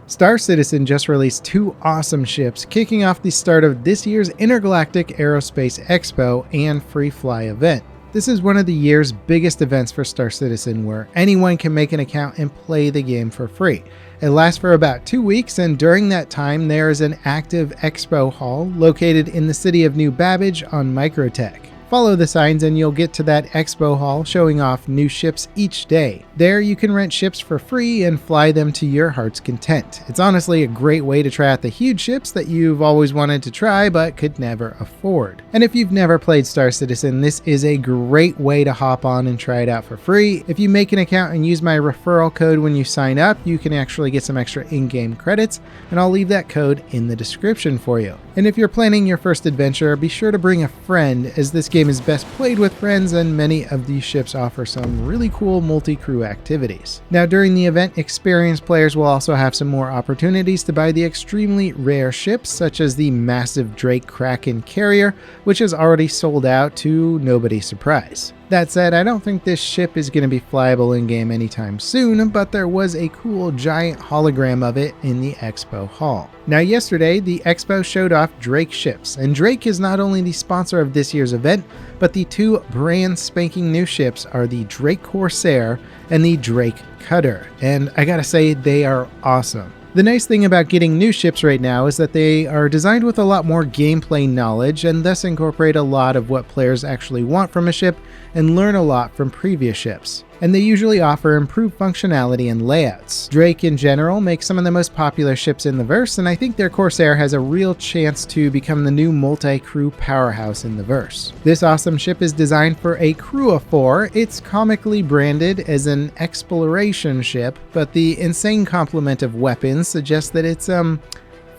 Star Citizen just released two awesome ships, kicking off the start of this year's Intergalactic Aerospace Expo and Free Fly event. This is one of the year's biggest events for Star Citizen, where anyone can make an account and play the game for free. It lasts for about 2 weeks, and during that time there is an active Expo hall located in the city of New Babbage on Microtech. Follow the signs and you'll get to that Expo hall showing off new ships each day. There you can rent ships for free and fly them to your heart's content. It's honestly a great way to try out the huge ships that you've always wanted to try but could never afford. And if you've never played Star Citizen, this is a great way to hop on and try it out for free. If you make an account and use my referral code when you sign up, you can actually get some extra in-game credits, and I'll leave that code in the description for you. And if you're planning your first adventure, be sure to bring a friend, as this game is best played with friends and many of these ships offer some really cool multi-crew activities. Now during the event, experienced players will also have some more opportunities to buy the extremely rare ships, such as the massive Drake Kraken carrier, which is already sold out to nobody's surprise. That said, I don't think this ship is going to be flyable in-game anytime soon, but there was a cool giant hologram of it in the Expo hall. Now yesterday, the Expo showed off Drake ships, and Drake is not only the sponsor of this year's event, but the two brand spanking new ships are the Drake Corsair and the Drake Cutter, and I gotta say, they are awesome. The nice thing about getting new ships right now is that they are designed with a lot more gameplay knowledge and thus incorporate a lot of what players actually want from a ship and learn a lot from previous ships. And they usually offer improved functionality and layouts. Drake in general makes some of the most popular ships in the verse, and I think their Corsair has a real chance to become the new multi-crew powerhouse in the verse. This awesome ship is designed for a crew of 4. It's comically branded as an exploration ship, but the insane complement of weapons suggests that it's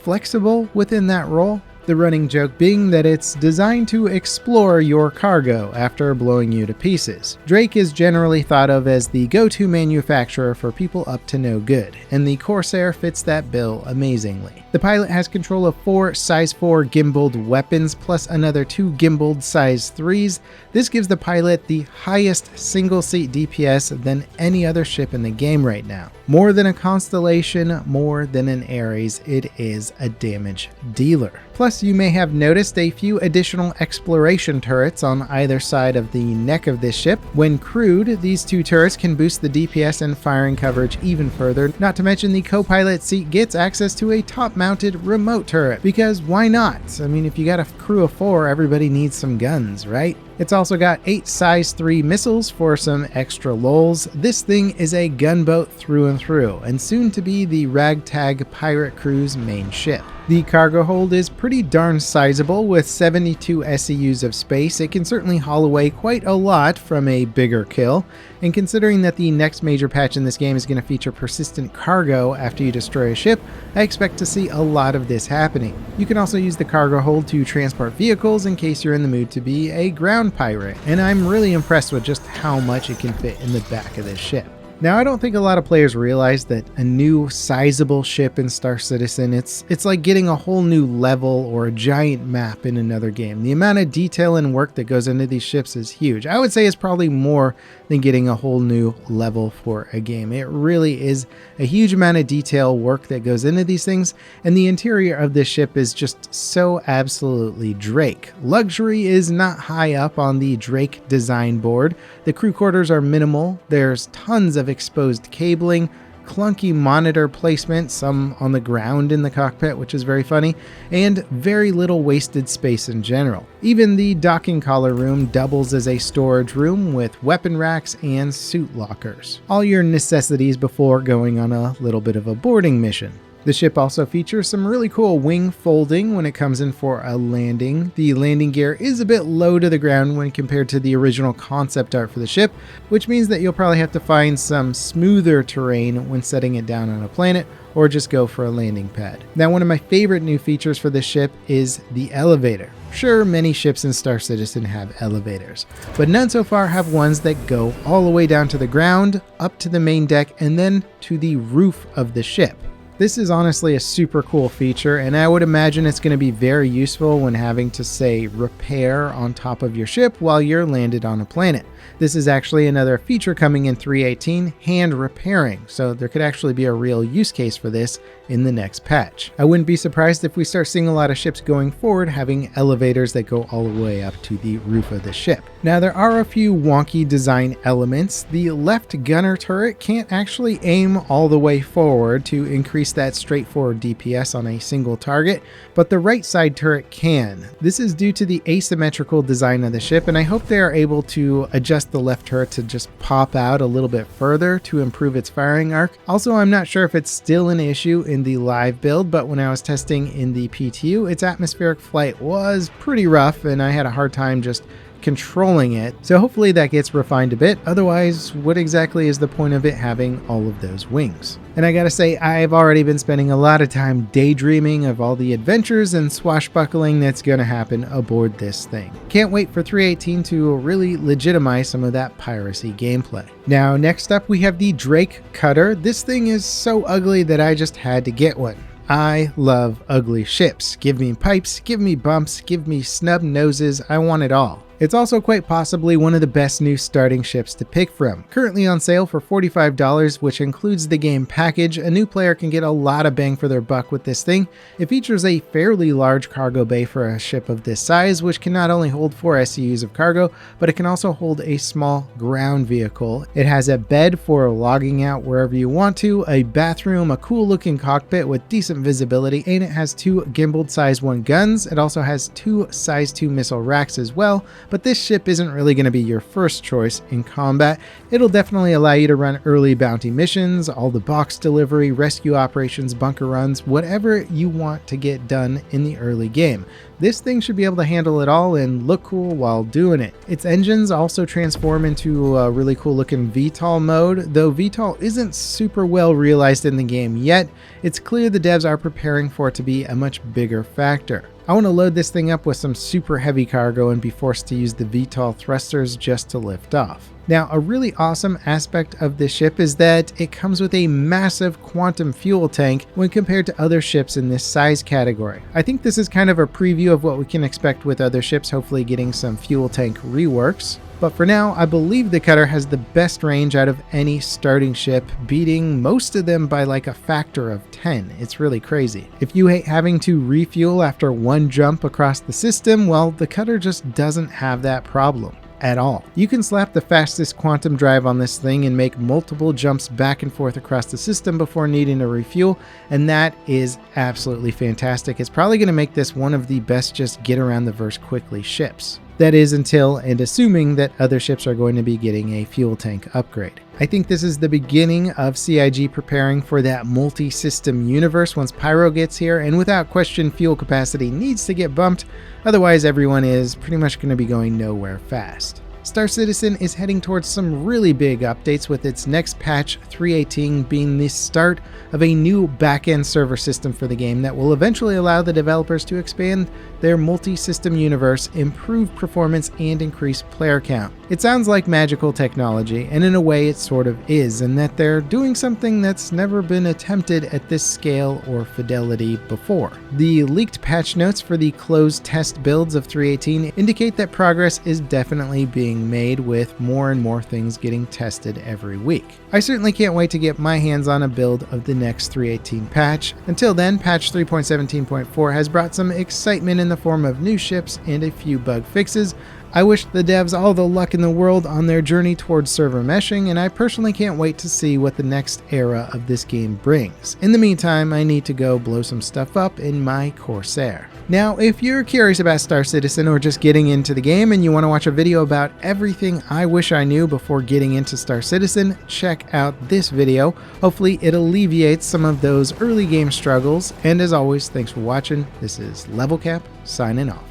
flexible within that role. The running joke being that it's designed to explore your cargo after blowing you to pieces. Drake is generally thought of as the go-to manufacturer for people up to no good, and the Corsair fits that bill amazingly. The pilot has control of 4 size 4 gimbaled weapons plus another 2 gimbaled size 3s. This gives the pilot the highest single seat DPS than any other ship in the game right now. More than a Constellation, more than an Ares, it is a damage dealer. Plus, you may have noticed a few additional exploration turrets on either side of the neck of this ship. When crewed, these 2 turrets can boost the DPS and firing coverage even further, not to mention the co-pilot seat gets access to a top-mounted remote turret, because why not? I mean, if you got a crew of 4, everybody needs some guns, right? It's also got 8 size 3 missiles for some extra lols. This thing is a gunboat through and through, and soon to be the ragtag pirate crew's main ship. The cargo hold is pretty darn sizable. With 72 SEUs of space, it can certainly haul away quite a lot from a bigger kill, and considering that the next major patch in this game is going to feature persistent cargo after you destroy a ship, I expect to see a lot of this happening. You can also use the cargo hold to transport vehicles in case you're in the mood to be a ground pirate, and I'm really impressed with just how much it can fit in the back of this ship. Now, I don't think a lot of players realize that a new sizable ship in Star Citizen, it's like getting a whole new level or a giant map in another game. The amount of detail and work that goes into these ships is huge. I would say it's probably more than getting a whole new level for a game. It really is a huge amount of detail work that goes into these things, and the interior of this ship is just so absolutely Drake. Luxury is not high up on the Drake design board. The crew quarters are minimal. There's tons of exposed cabling, clunky monitor placement, some on the ground in the cockpit, which is very funny, and very little wasted space in general. Even the docking collar room doubles as a storage room with weapon racks and suit lockers. All your necessities before going on a little bit of a boarding mission. The ship also features some really cool wing folding when it comes in for a landing. The landing gear is a bit low to the ground when compared to the original concept art for the ship, which means that you'll probably have to find some smoother terrain when setting it down on a planet, or just go for a landing pad. Now, one of my favorite new features for this ship is the elevator. Sure, many ships in Star Citizen have elevators, but none so far have ones that go all the way down to the ground, up to the main deck, and then to the roof of the ship. This is honestly a super cool feature, and I would imagine it's going to be very useful when having to, say, repair on top of your ship while you're landed on a planet. This is actually another feature coming in 3.18, hand repairing, so there could actually be a real use case for this in the next patch. I wouldn't be surprised if we start seeing a lot of ships going forward having elevators that go all the way up to the roof of the ship. Now, there are a few wonky design elements. The left gunner turret can't actually aim all the way forward to increase that straightforward DPS on a single target, but the right side turret can. This is due to the asymmetrical design of the ship, and I hope they are able to adjust the left turret to just pop out a little bit further to improve its firing arc. Also, I'm not sure if it's still an issue in the live build, but when I was testing in the PTU, its atmospheric flight was pretty rough and I had a hard time just controlling it. So hopefully that gets refined a bit. Otherwise, what exactly is the point of it having all of those wings? And I gotta say, I've already been spending a lot of time daydreaming of all the adventures and swashbuckling that's gonna happen aboard this thing. Can't wait for 3.18 to really legitimize some of that piracy gameplay. Now, next up we have the Drake Cutter. This thing is so ugly that I just had to get one. I love ugly ships. Give me pipes, give me bumps, give me snub noses, I want it all. It's also quite possibly one of the best new starting ships to pick from. Currently on sale for $45, which includes the game package, a new player can get a lot of bang for their buck with this thing. It features a fairly large cargo bay for a ship of this size, which can not only hold 4 SCUs of cargo, but it can also hold a small ground vehicle. It has a bed for logging out wherever you want to, a bathroom, a cool looking cockpit with decent visibility, and it has 2 gimbaled size 1 guns. It also has 2 size 2 missile racks as well. But this ship isn't really going to be your first choice in combat. It'll definitely allow you to run early bounty missions, all the box delivery, rescue operations, bunker runs, whatever you want to get done in the early game. This thing should be able to handle it all and look cool while doing it. Its engines also transform into a really cool looking VTOL mode. Though VTOL isn't super well realized in the game yet, it's clear the devs are preparing for it to be a much bigger factor. I want to load this thing up with some super heavy cargo and be forced to use the VTOL thrusters just to lift off. Now, a really awesome aspect of this ship is that it comes with a massive quantum fuel tank when compared to other ships in this size category. I think this is kind of a preview of what we can expect with other ships, hopefully getting some fuel tank reworks. But for now, I believe the Cutter has the best range out of any starting ship, beating most of them by like a factor of 10. It's really crazy. If you hate having to refuel after one jump across the system, well, the Cutter just doesn't have that problem at all. You can slap the fastest quantum drive on this thing and make multiple jumps back and forth across the system before needing to refuel, and that is absolutely fantastic. It's probably going to make this one of the best just get around the verse quickly ships. That is until and assuming that other ships are going to be getting a fuel tank upgrade. I think this is the beginning of CIG preparing for that multi-system universe once Pyro gets here, and without question fuel capacity needs to get bumped, otherwise everyone is pretty much going to be going nowhere fast. Star Citizen is heading towards some really big updates, with its next patch 3.18 being the start of a new back-end server system for the game that will eventually allow the developers to expand their multi-system universe, improve performance, and increase player count. It sounds like magical technology, and in a way it sort of is, in that they're doing something that's never been attempted at this scale or fidelity before. The leaked patch notes for the closed test builds of 3.18 indicate that progress is definitely being made, with more and more things getting tested every week. I certainly can't wait to get my hands on a build of the next 3.18 patch. Until then, patch 3.17.4 has brought some excitement in the form of new ships and a few bug fixes. I wish the devs all the luck in the world on their journey towards server meshing, and I personally can't wait to see what the next era of this game brings. In the meantime, I need to go blow some stuff up in my Corsair. Now, if you're curious about Star Citizen or just getting into the game and you want to watch a video about everything I wish I knew before getting into Star Citizen, check out this video. Hopefully it alleviates some of those early game struggles, and as always, thanks for watching. This is Level Cap, signing off.